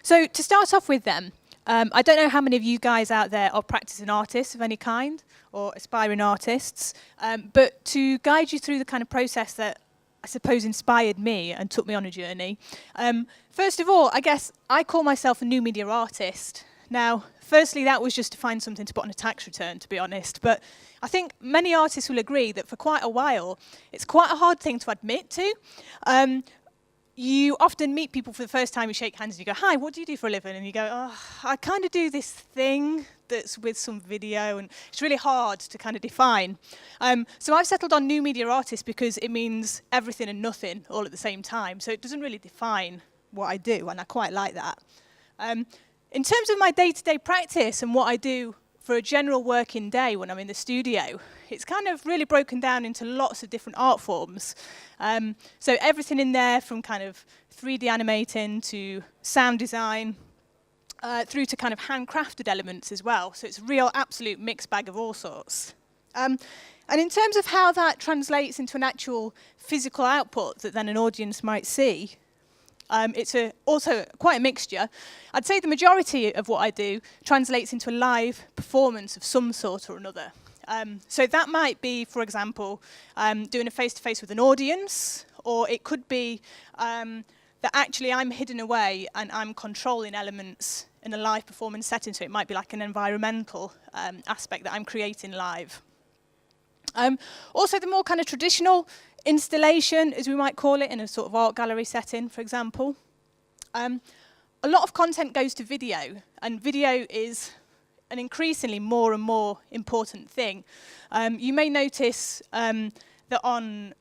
So to start off with then, I don't know how many of you guys out there are practicing artists of any kind or aspiring artists, but to guide you through the kind of process that I suppose inspired me and took me on a journey. First of all, I guess I call myself a new media artist. Now, firstly, that was just to find something to put on a tax return, to be honest, but I think many artists will agree that for quite a while, it's quite a hard thing to admit to. You often meet people for the first time, you shake hands and you go, hi, what do you do for a living? And you go, oh, I kind of do this thing that's with some video, and it's really hard to kind of define. So I've settled on new media artist because it means everything and nothing all at the same time. So it doesn't really define what I do, and I quite like that. In terms of my day-to-day practice and what I do for a general working day when I'm in the studio, it's kind of really broken down into lots of different art forms. So everything in there from kind of 3D animating to sound design, through to kind of handcrafted elements as well. So it's a real absolute mixed bag of all sorts. And in terms of how that translates into an actual physical output that then an audience might see, it's also quite a mixture. I'd say the majority of what I do translates into a live performance of some sort or another. So that might be, for example, doing a face-to-face with an audience, or it could be that actually I'm hidden away and I'm controlling elements in a live performance setting, so it might be like an environmental aspect that I'm creating live. Also, the more kind of traditional installation, as we might call it, in a sort of art gallery setting, for example. A lot of content goes to video, and video is an increasingly more and more important thing. You may notice that on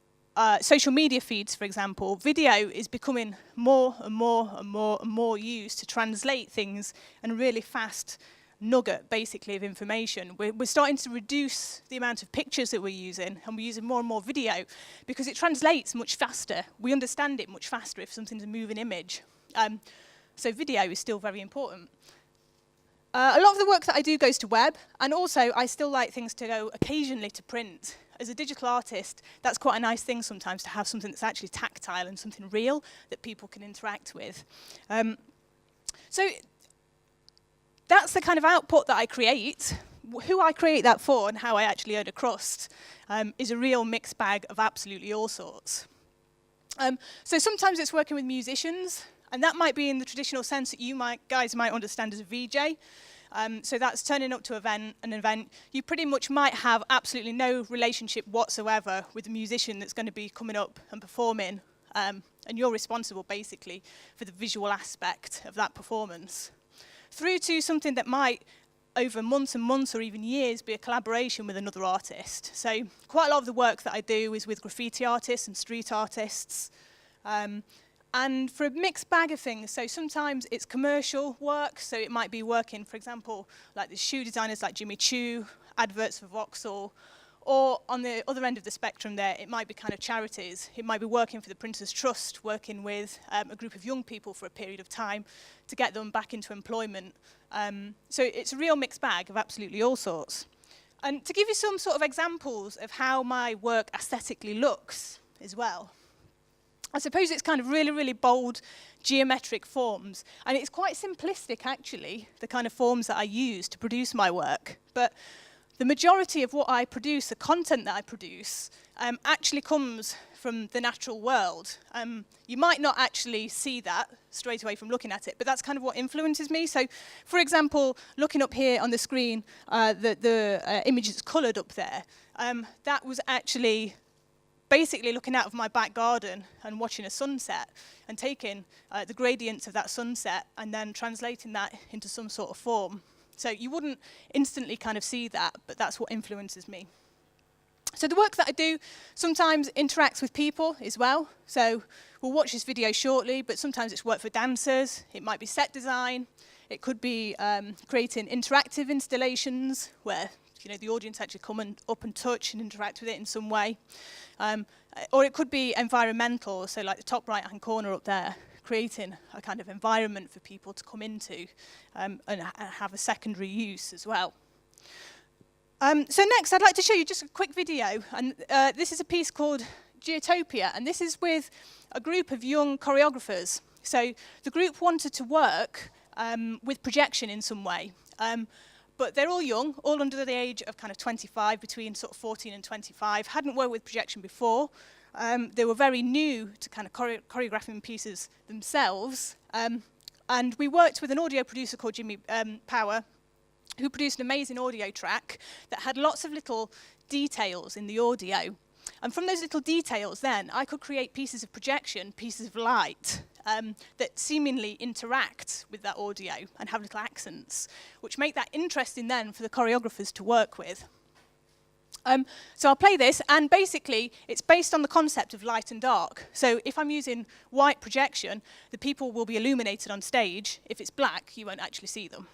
social media feeds, for example, video is becoming more and more and more and more used to translate things in a really fast nugget, basically, of information. We're starting to reduce the amount of pictures that we're using, and we're using more and more video because it translates much faster. We understand it much faster if something's a moving image. So video is still very important. A lot of the work that I do goes to web, and also I still like things to go occasionally to print. As a digital artist, that's quite a nice thing sometimes, to have something that's actually tactile and something real that people can interact with. So that's the kind of output that I create. Who I create that for and how I actually earn a crust is a real mixed bag of absolutely all sorts. So sometimes it's working with musicians, and that might be in the traditional sense that you guys might understand as a VJ. So that's turning up to an event. You pretty much might have absolutely no relationship whatsoever with the musician that's going to be coming up and performing, and you're responsible basically for the visual aspect of that performance. Through to something that might, over months and months or even years, be a collaboration with another artist. So quite a lot of the work that I do is with graffiti artists and street artists. And for a mixed bag of things, so sometimes it's commercial work, so it might be working, for example, like the shoe designers like Jimmy Choo, adverts for Vauxhall, or on the other end of the spectrum there, it might be kind of charities. It might be working for the Prince's Trust, working with a group of young people for a period of time to get them back into employment. So it's a real mixed bag of absolutely all sorts. And to give you some sort of examples of how my work aesthetically looks as well, I suppose it's kind of really, really bold geometric forms. And it's quite simplistic, actually, the kind of forms that I use to produce my work. But the majority of what I produce, the content that I produce, actually comes from the natural world. You might not actually see that straight away from looking at it, but that's kind of what influences me. So, for example, looking up here on the screen, the image that's coloured up there, that was actually basically looking out of my back garden and watching a sunset and taking the gradients of that sunset and then translating that into some sort of form. So you wouldn't instantly kind of see that, but that's what influences me. So the work that I do sometimes interacts with people as well. So we'll watch this video shortly, but sometimes it's work for dancers. It might be set design. It could be creating interactive installations where the audience actually come up and touch and interact with it in some way. Or it could be environmental, so like the top right-hand corner up there, creating a kind of environment for people to come into and have a secondary use as well. So next, I'd like to show you just a quick video. And this is a piece called Geotopia, and this is with a group of young choreographers So the group wanted to work with projection in some way. But they're all young, all under the age of kind of 25, between sort of 14 and 25, hadn't worked with projection before. They were very new to kind of choreographing pieces themselves. And we worked with an audio producer called Jimmy Power, who produced an amazing audio track that had lots of little details in the audio. And from those little details then, I could create pieces of projection, pieces of light, that seemingly interact with that audio and have little accents, which make that interesting then for the choreographers to work with. So I'll play this, and basically it's based on the concept of light and dark. So if I'm using white projection, the people will be illuminated on stage. If it's black, you won't actually see them.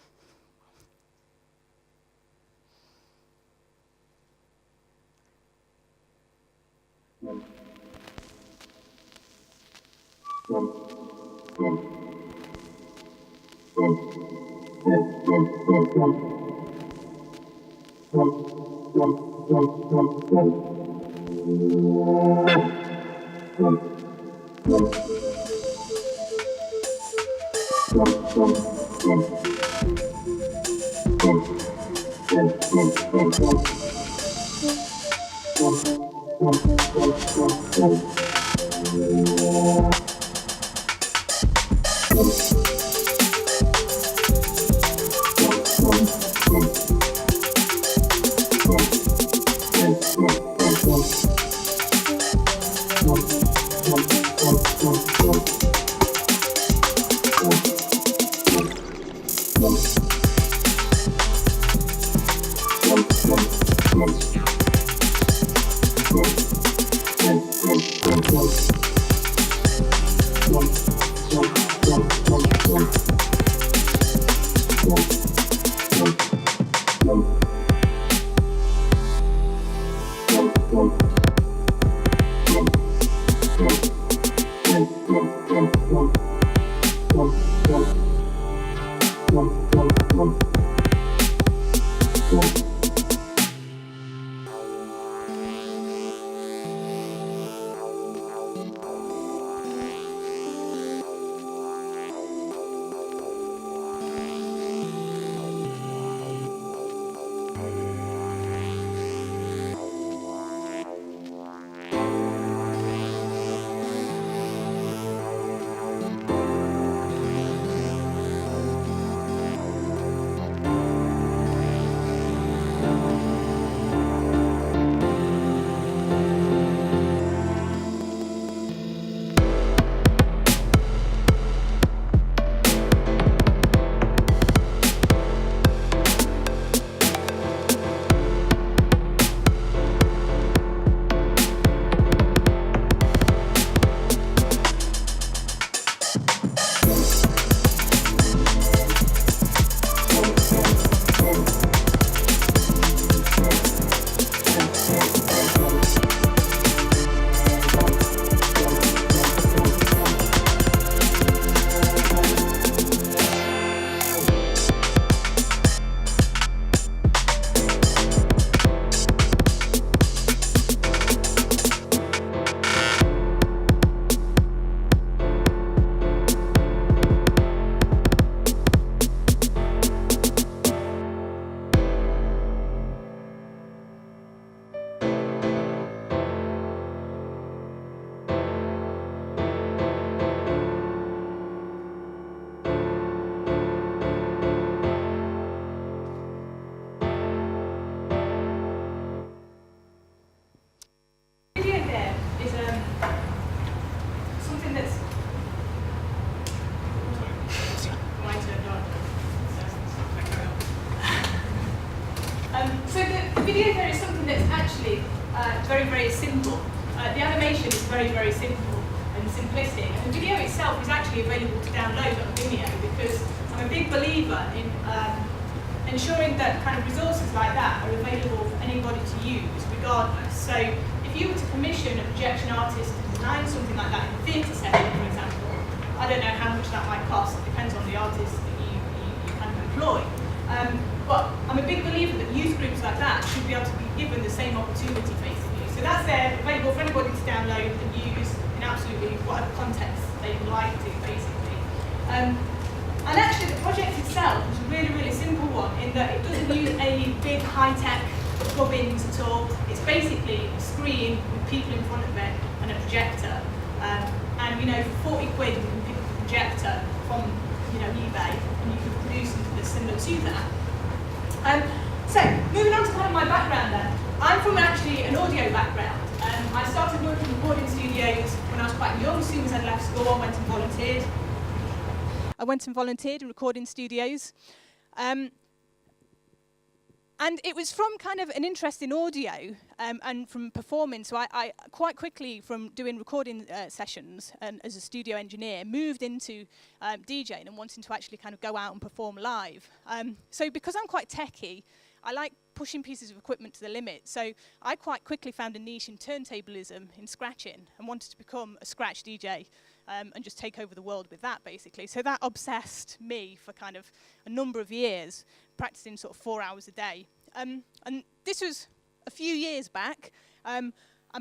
video there is something that's actually very, very simple. The animation is very, very simple and simplistic. And the video itself is actually available to download on Vimeo because I'm a big believer in ensuring that kind of resources like that are available for anybody to use regardless. So if you were to commission a projection artist to design something like that in a theatre setting, for example, I don't know how much that might cost. It depends on the artist that you kind of employ. But I'm a big believer that youth groups like that should be able to be given the same opportunity, basically. So that's there, available for anybody to download and use in absolutely whatever context they would like to, basically. And actually, the project itself is a really, really simple one in that it doesn't use any big high-tech plugins at all. It's basically a screen with people in front of it and a projector. And you know, for 40 quid, you can pick up a projector from eBay, and you can produce something that's similar to that. So moving on to kind of my background then. I'm from actually an audio background. I started working in recording studios when I was quite young. As soon as I left school, I went and volunteered. I went and volunteered in recording studios. And it was from kind of an interest in audio and from performing. So I quite quickly, from doing recording sessions and as a studio engineer, moved into DJing and wanting to actually kind of go out and perform live. So because I'm quite techie, I like pushing pieces of equipment to the limit. So I quite quickly found a niche in turntablism, in scratching, and wanted to become a scratch DJ and just take over the world with that, basically. So that obsessed me for kind of a number of years, practicing sort of 4 hours a day. And this was a few years back. And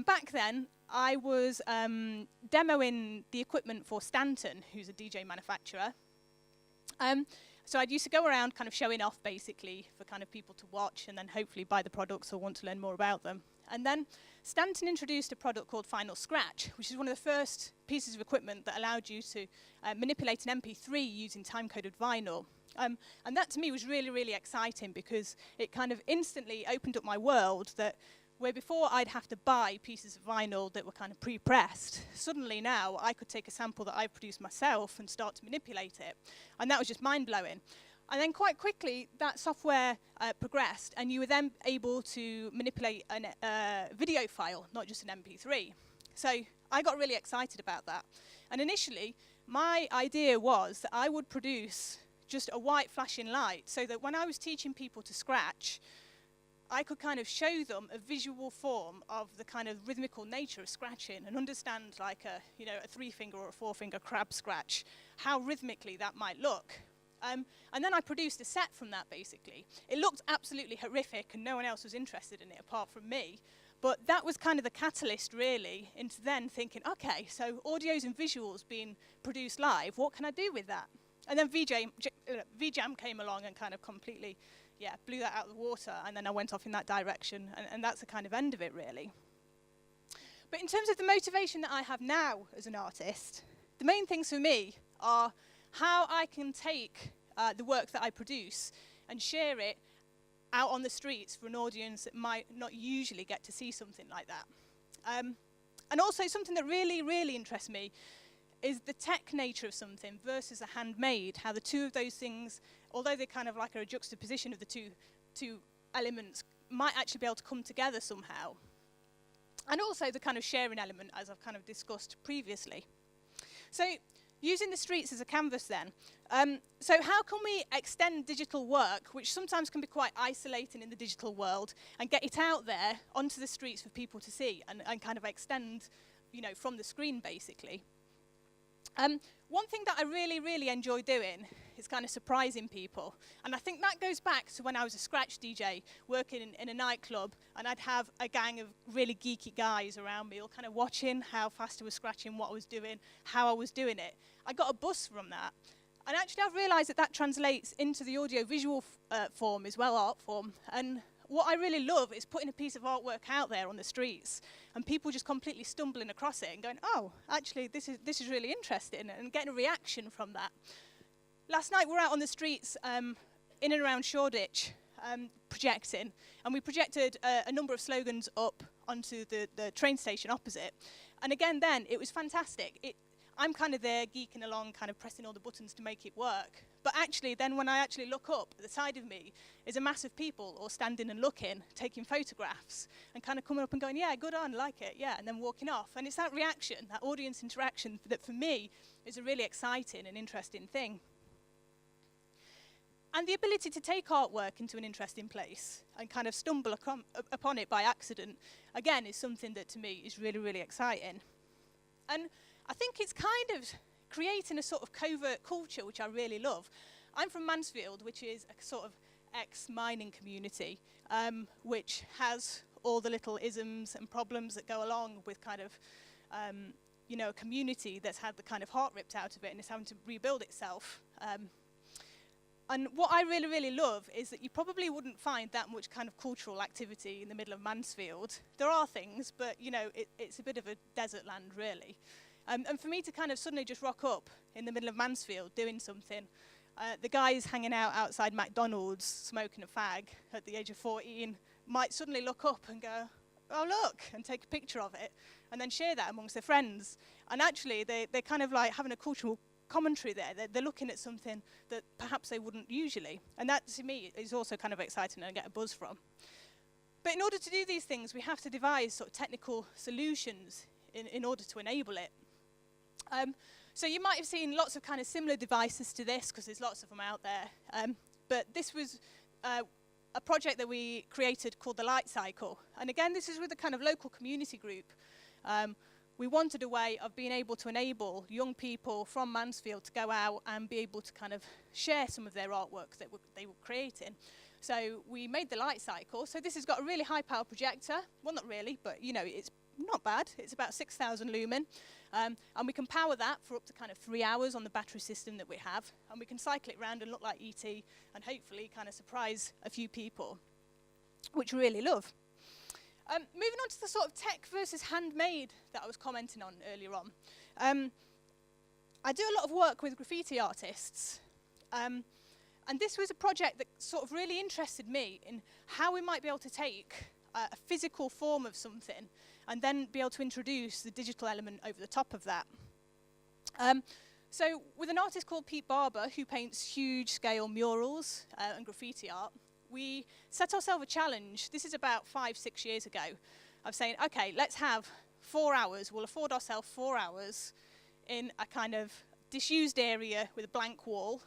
back then, I was demoing the equipment for Stanton, who's a DJ manufacturer. So I used to go around kind of showing off, basically, for kind of people to watch and then hopefully buy the products or want to learn more about them. And then Stanton introduced a product called Final Scratch, which is one of the first pieces of equipment that allowed you to manipulate an MP3 using time-coded vinyl. And that, to me, was really, really exciting because it kind of instantly opened up my world that where before I'd have to buy pieces of vinyl that were kind of pre-pressed, suddenly now I could take a sample that I produced myself and start to manipulate it. And that was just mind-blowing. And then quite quickly, that software progressed, and you were then able to manipulate a video file, not just an MP3. So I got really excited about that. And initially, my idea was that I would produce just a white flashing light so that when I was teaching people to scratch, I could kind of show them a visual form of the kind of rhythmical nature of scratching and understand like a 3-finger or a 4-finger crab scratch, how rhythmically that might look. And then I produced a set from that, basically. It looked absolutely horrific and no one else was interested in it apart from me. But that was kind of the catalyst, really, into then thinking, okay, so audios and visuals being produced live, what can I do with that? And then VJam came along and kind of completely blew that out of the water, and then I went off in that direction, and that's the kind of end of it, really. But in terms of the motivation that I have now as an artist, the main things for me are how I can take the work that I produce and share it out on the streets for an audience that might not usually get to see something like that. And also something that really, really interests me is the tech nature of something versus a handmade, how the two of those things, although they kind of like are a juxtaposition of the two elements, might actually be able to come together somehow. And also the kind of sharing element, as I've kind of discussed previously. So using the streets as a canvas then, so how can we extend digital work, which sometimes can be quite isolating in the digital world, and get it out there onto the streets for people to see and kind of extend, from the screen, basically. One thing that I really, really enjoy doing is kind of surprising people. And I think that goes back to when I was a scratch DJ working in a nightclub, and I'd have a gang of really geeky guys around me all kind of watching how fast I was scratching, what I was doing, how I was doing it. I got a buzz from that. And actually I've realized that that translates into the audio-visual form as well, art form. And what I really love is putting a piece of artwork out there on the streets and people just completely stumbling across it and going, oh, actually, this is really interesting, and getting a reaction from that. Last night, we were out on the streets in and around Shoreditch projecting, and we projected a number of slogans up onto the train station opposite. And again, then, it was fantastic. I'm kind of there geeking along, kind of pressing all the buttons to make it work. But actually, then when I actually look up, at the side of me is a mass of people all standing and looking, taking photographs, and kind of coming up and going, yeah, good on, like it, yeah, and then walking off. And it's that reaction, that audience interaction, that for me is a really exciting and interesting thing. And the ability to take artwork into an interesting place and kind of stumble upon it by accident, again, is something that to me is really, really exciting. And I think it's kind of creating a sort of covert culture, which I really love. I'm from Mansfield, which is a sort of ex-mining community, which has all the little isms and problems that go along with kind of you know, a community that's had the kind of heart ripped out of it and is having to rebuild itself. And what I really, really love is that you probably wouldn't find that much kind of cultural activity in the middle of Mansfield. There are things, but, you know, it's a bit of a desert land, really. And for me to kind of suddenly just rock up in the middle of Mansfield doing something, the guys hanging out outside McDonald's smoking a fag at the age of 14 might suddenly look up and go, oh, look, and take a picture of it, and then share that amongst their friends. And actually, they're kind of like having a cultural commentary there. They're looking at something that perhaps they wouldn't usually. And that, to me, is also kind of exciting and I get a buzz from. But in order to do these things, we have to devise sort of technical solutions in order to enable it. So you might have seen lots of kind of similar devices to this, because there's lots of them out there. But this was a project that we created called the Light Cycle. And again, this is with a kind of local community group. We wanted a way of being able to enable young people from Mansfield to go out and be able to kind of share some of their artwork that they were creating. So we made the Light Cycle. So this has got a really high power projector. Well, not really, but you know, it's not bad. It's about 6,000 lumen. And we can power that for up to kind of 3 hours on the battery system that we have. And we can cycle it around and look like ET and hopefully kind of surprise a few people, which we really love. Moving on to the sort of tech versus handmade that I was commenting on earlier on. I do a lot of work with graffiti artists. And this was a project that sort of really interested me in how we might be able to take a physical form of something and then be able to introduce the digital element over the top of that. So with an artist called Pete Barber, who paints huge scale murals and graffiti art, we set ourselves a challenge. This is about 5-6 years ago, of saying, okay, let's have 4 hours. We'll afford ourselves 4 hours in a kind of disused area with a blank wall.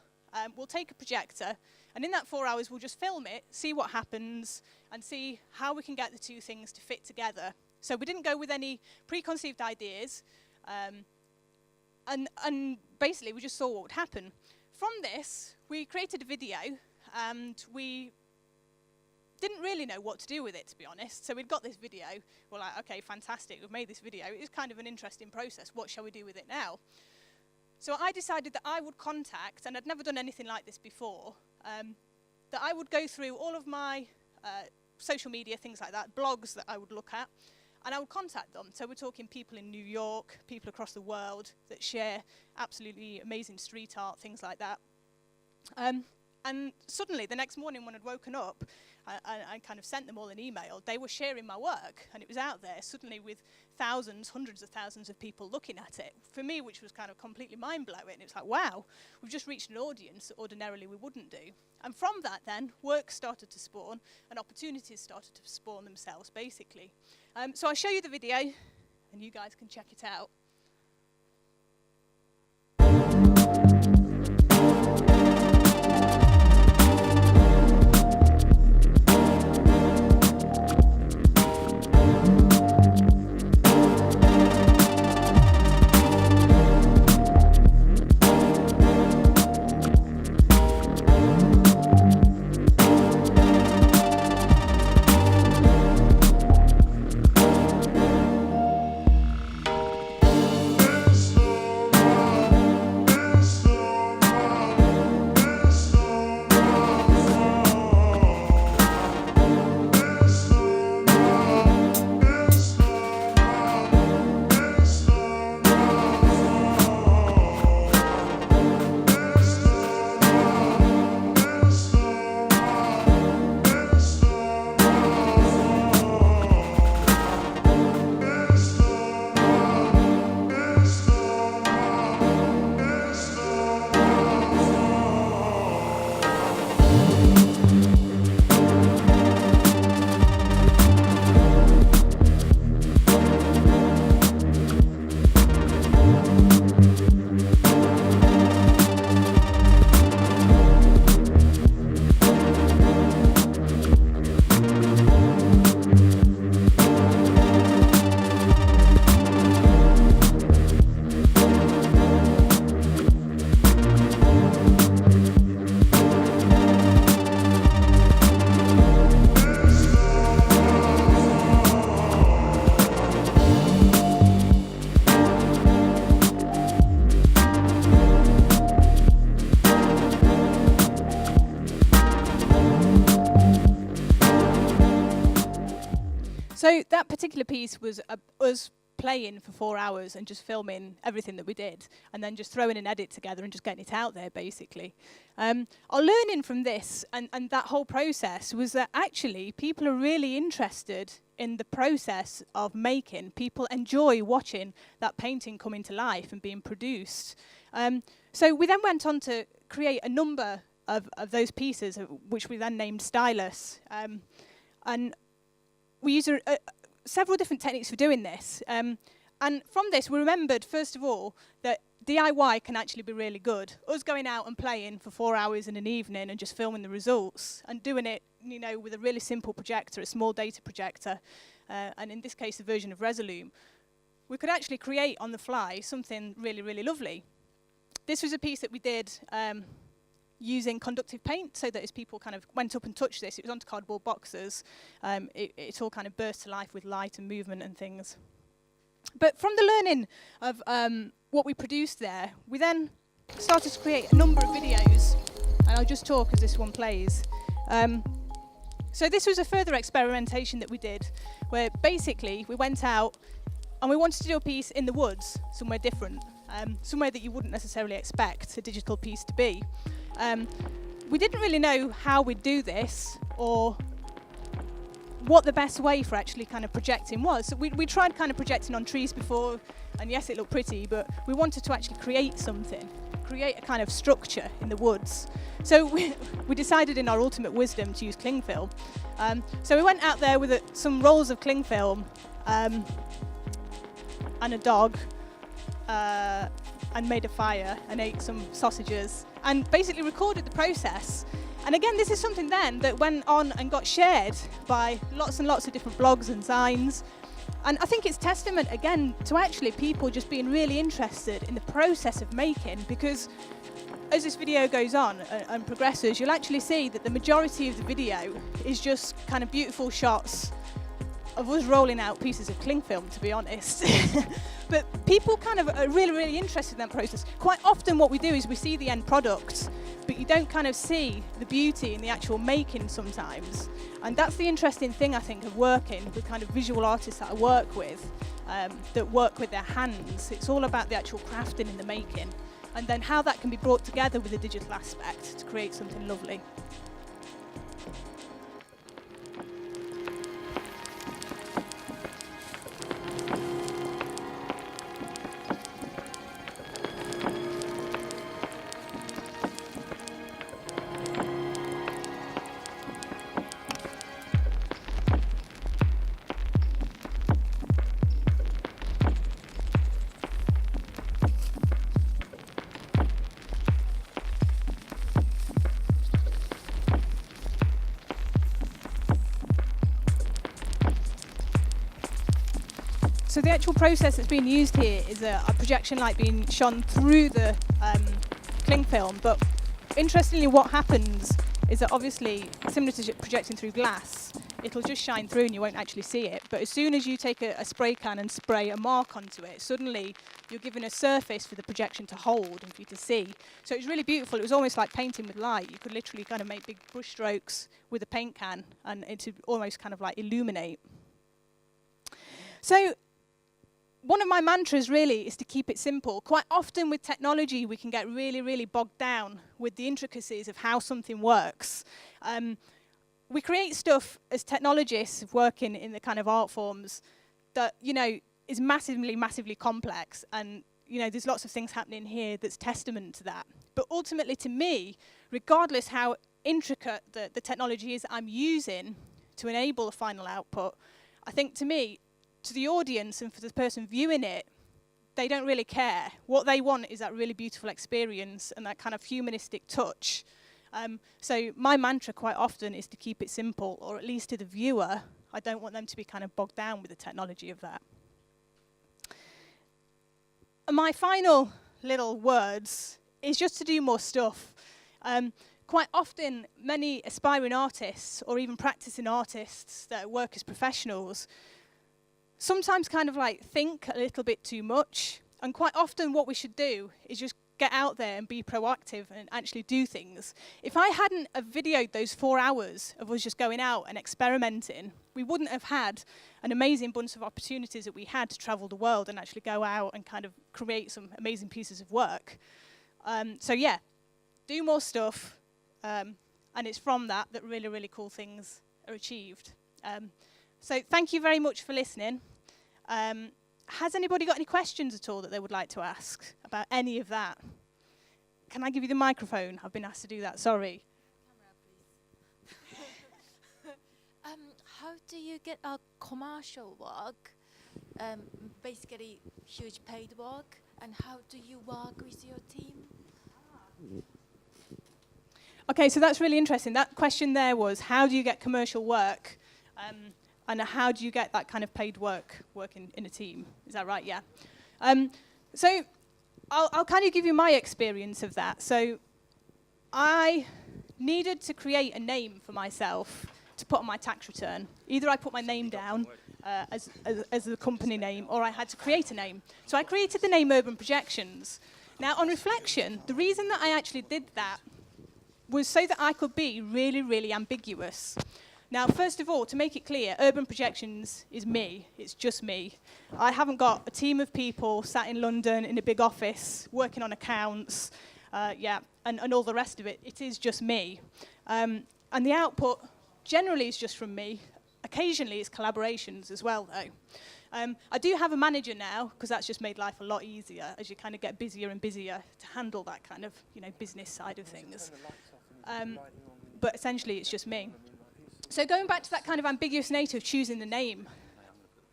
We'll take a projector, and in that 4 hours, we'll just film it, see what happens, and see how we can get the two things to fit together. So we didn't go with any preconceived ideas, and basically we just saw what would happen. From this, we created a video, and we didn't really know what to do with it, to be honest. So we'd got this video. We're like, okay, fantastic, we've made this video. It's kind of an interesting process. What shall we do with it now? So I decided that I would contact, and I'd never done anything like this before, that I would go through all of my social media, things like that, blogs that I would look at, and I would contact them. So we're talking people in New York, people across the world that share absolutely amazing street art, things like that. And suddenly, the next morning when I'd woken up, I kind of sent them all an email. They were sharing my work, and it was out there suddenly with thousands, hundreds of thousands of people looking at it. For me, which was kind of completely mind-blowing. It was like, wow, we've just reached an audience that ordinarily we wouldn't do. And from that then, work started to spawn, and opportunities started to spawn themselves, basically. So I'll show you the video, and you guys can check it out. So that particular piece was us playing for 4 hours and just filming everything that we did, and then just throwing an edit together and just getting it out there, basically. Our learning from this and that whole process was that actually people are really interested in the process of making. People enjoy watching that painting coming to life and being produced. So we then went on to create a number of those pieces, which we then named Stylus. And we used several different techniques for doing this. And from this, we remembered, first of all, that DIY can actually be really good. Us going out and playing for 4 hours in an evening and just filming the results and doing it, you know, with a really simple projector, a small data projector, and in this case, a version of Resolume, we could actually create on the fly something really, really lovely. This was a piece that we did using conductive paint, so that as people kind of went up and touched this, it was onto cardboard boxes. It all kind of burst to life with light and movement and things. But from the learning of what we produced there, we then started to create a number of videos, and I'll just talk as this one plays. So this was a further experimentation that we did, where basically we went out and we wanted to do a piece in the woods, somewhere different, somewhere that you wouldn't necessarily expect a digital piece to be. We didn't really know how we'd do this or what the best way for actually kind of projecting was. So we tried kind of projecting on trees before, and yes, it looked pretty, but we wanted to actually create something, create a kind of structure in the woods. So we decided in our ultimate wisdom to use cling film. So we went out there with some rolls of cling film and a dog, and made a fire and ate some sausages and basically recorded the process. And again, this is something then that went on and got shared by lots and lots of different blogs and signs. And I think it's testament, again, to actually people just being really interested in the process of making, because as this video goes on and progresses, you'll actually see that the majority of the video is just kind of beautiful shots of us rolling out pieces of cling film, to be honest. But people kind of are really, really interested in that process. Quite often what we do is we see the end product, but you don't kind of see the beauty in the actual making sometimes. And that's the interesting thing, I think, of working with kind of visual artists that I work with, that work with their hands. It's all about the actual crafting and the making, and then how that can be brought together with a digital aspect to create something lovely. So the actual process that's being used here is a projection light being shone through the cling film, but interestingly what happens is that obviously, similar to projecting through glass, it'll just shine through and you won't actually see it. But as soon as you take a spray can and spray a mark onto it, suddenly you're given a surface for the projection to hold and for you to see. So it's really beautiful. It was almost like painting with light. You could literally kind of make big brush strokes with a paint can and it would almost kind of like illuminate. So one of my mantras really is to keep it simple. Quite often with technology, we can get really, really bogged down with the intricacies of how something works. We create stuff as technologists working in the kind of art forms that, you know, is massively, massively complex. And, you know, there's lots of things happening here that's testament to that. But ultimately, to me, regardless how intricate the technology is that I'm using to enable a final output, I think to me, to the audience and for the person viewing it, they don't really care. What they want is that really beautiful experience and that kind of humanistic touch. So my mantra quite often is to keep it simple, or at least to the viewer, I don't want them to be kind of bogged down with the technology of that. And my final little words is just to do more stuff. Quite often, many aspiring artists, or even practicing artists that work as professionals, sometimes kind of like think a little bit too much. And quite often what we should do is just get out there and be proactive and actually do things. If I hadn't have videoed those 4 hours of us just going out and experimenting, we wouldn't have had an amazing bunch of opportunities that we had to travel the world and actually go out and kind of create some amazing pieces of work. So yeah, do more stuff, and it's from that that really, really cool things are achieved. So thank you very much for listening. Has anybody got any questions at all that they would like to ask about any of that? Can I give you the microphone? I've been asked to do that, sorry. How do you get a commercial work, basically huge paid work, and how do you work with your team? Okay, so that's really interesting. That question there was, how do you get commercial work? And how do you get that kind of paid work working in a team? Is that right? Yeah. So I'll kind of give you my experience of that. So I needed to create a name for myself to put on my tax return. Either I put my name down as the company name, or I had to create a name. So I created the name Urban Projections. Now, on reflection, the reason that I actually did that was so that I could be really, really ambiguous. Now, first of all, to make it clear, Urban Projections is me. It's just me. I haven't got a team of people sat in London in a big office working on accounts, and all the rest of it. It is just me. And the output generally is just from me. Occasionally, it's collaborations as well, though. I do have a manager now, because that's just made life a lot easier as you kind of get busier and busier to handle that kind of, business side of things. But essentially, it's just me. So going back to that kind of ambiguous nature of choosing the name,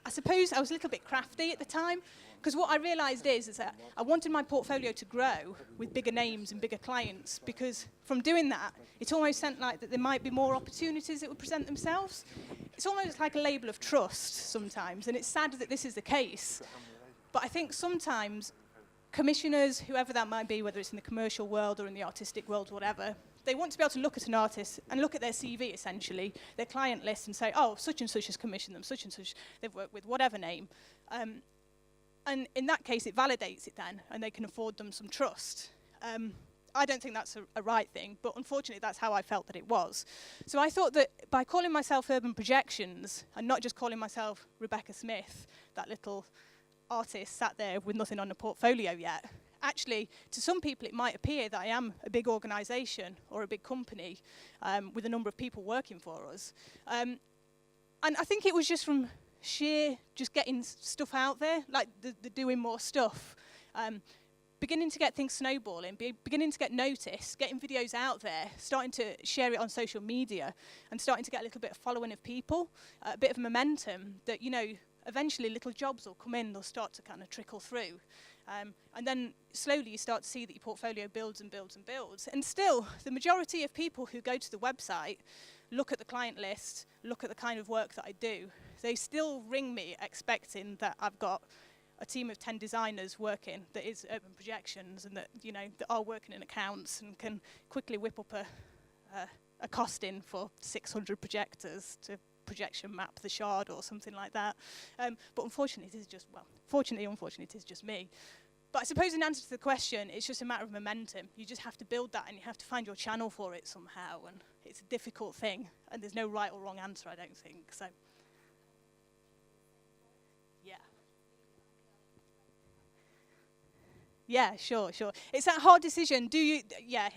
I suppose I was a little bit crafty at the time, because what I realised is that I wanted my portfolio to grow with bigger names and bigger clients, because from doing that, it almost seemed like that there might be more opportunities that would present themselves. It's almost like a label of trust sometimes, and it's sad that this is the case. But I think sometimes commissioners, whoever that might be, whether it's in the commercial world or in the artistic world, whatever, they want to be able to look at an artist and look at their CV, essentially, their client list, and say, oh, such and such has commissioned them, such and such they've worked with, whatever name. And in that case, it validates it then, and they can afford them some trust. I don't think that's a right thing, but unfortunately, that's how I felt that it was. So I thought that by calling myself Urban Projections, and not just calling myself Rebecca Smith, that little artist sat there with nothing on the portfolio yet, actually, to some people, it might appear that I am a big organisation or a big company with a number of people working for us. And I think it was just from sheer just getting stuff out there, like the doing more stuff, beginning to get things snowballing, beginning to get noticed, getting videos out there, starting to share it on social media, and starting to get a little bit of following of people, a bit of momentum that, eventually little jobs will come in, they'll start to kind of trickle through. And then slowly you start to see that your portfolio builds and builds and builds. And still, the majority of people who go to the website, look at the client list, look at the kind of work that I do, they still ring me expecting that I've got a team of 10 designers working that is Urban Projections, and that, that are working in accounts and can quickly whip up a costing for 600 projectors to projection map the shard or something like that. But unfortunately, it is just, fortunately, unfortunately, it is just me. But I suppose in answer to the question, it's just a matter of momentum. You just have to build that, and you have to find your channel for it somehow, and it's a difficult thing, and there's no right or wrong answer, I don't think. So, yeah. Yeah, sure. It's that hard decision. Do you,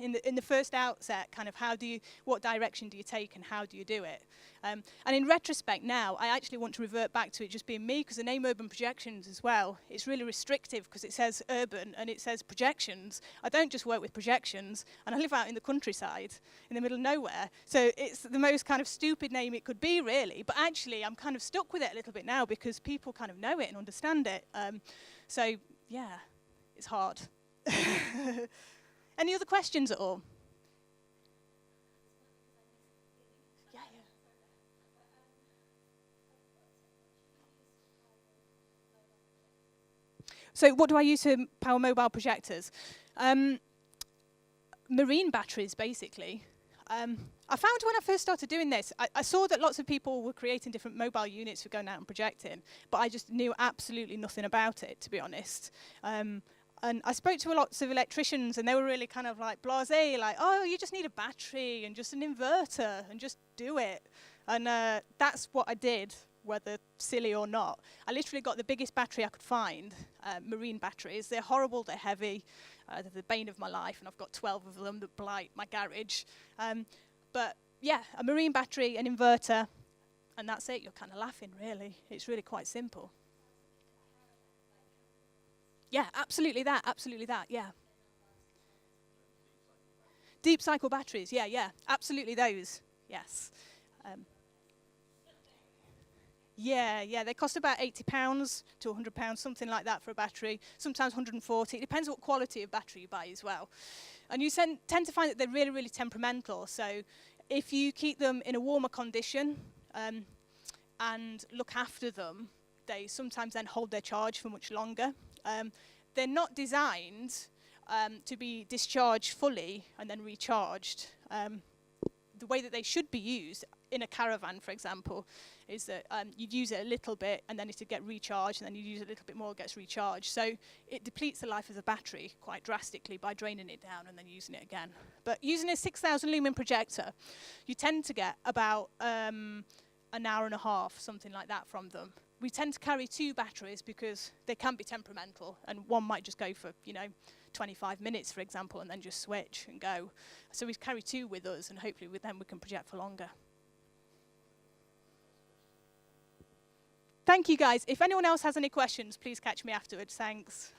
in the first outset, kind of what direction do you take and how do you do it? And in retrospect now, I actually want to revert back to it just being me, because the name Urban Projections as well, it's really restrictive because it says urban and it says projections. I don't just work with projections, and I live out in the countryside, in the middle of nowhere. So it's the most kind of stupid name it could be, really. But actually, I'm kind of stuck with it a little bit now because people kind of know it and understand it. So, yeah. It's hard. Any other questions at all? Yeah. So what do I use to power mobile projectors? Marine batteries, basically. I found when I first started doing this, I saw that lots of people were creating different mobile units for going out and projecting, but I just knew absolutely nothing about it, to be honest. And I spoke to lots of electricians, and they were really kind of like blasé, like, oh, you just need a battery and just an inverter and just do it. And that's what I did, whether silly or not. I literally got the biggest battery I could find, marine batteries. They're horrible, they're heavy, they're the bane of my life, and I've got 12 of them that blight my garage. But yeah, a marine battery, an inverter, and that's it. You're kind of laughing, really. It's really quite simple. Yeah, absolutely that, yeah. Deep cycle batteries, yeah, absolutely those, yes. Yeah, they cost about £80 to £100, something like that for a battery, sometimes 140. It depends what quality of battery you buy as well. And you tend to find that they're really, really temperamental. So if you keep them in a warmer condition and look after them, they sometimes then hold their charge for much longer. They're not designed to be discharged fully and then recharged. The way that they should be used in a caravan, for example, is that you'd use it a little bit and then it'd get recharged, and then you'd use it a little bit more, it gets recharged. So it depletes the life of the battery quite drastically by draining it down and then using it again. But using a 6,000 lumen projector, you tend to get about an hour and a half, something like that, from them. We tend to carry 2 batteries because they can be temperamental, and one might just go for, 25 minutes, for example, and then just switch and go. So we carry 2 with us, and hopefully with them we can project for longer. Thank you, guys. If anyone else has any questions, please catch me afterwards. Thanks.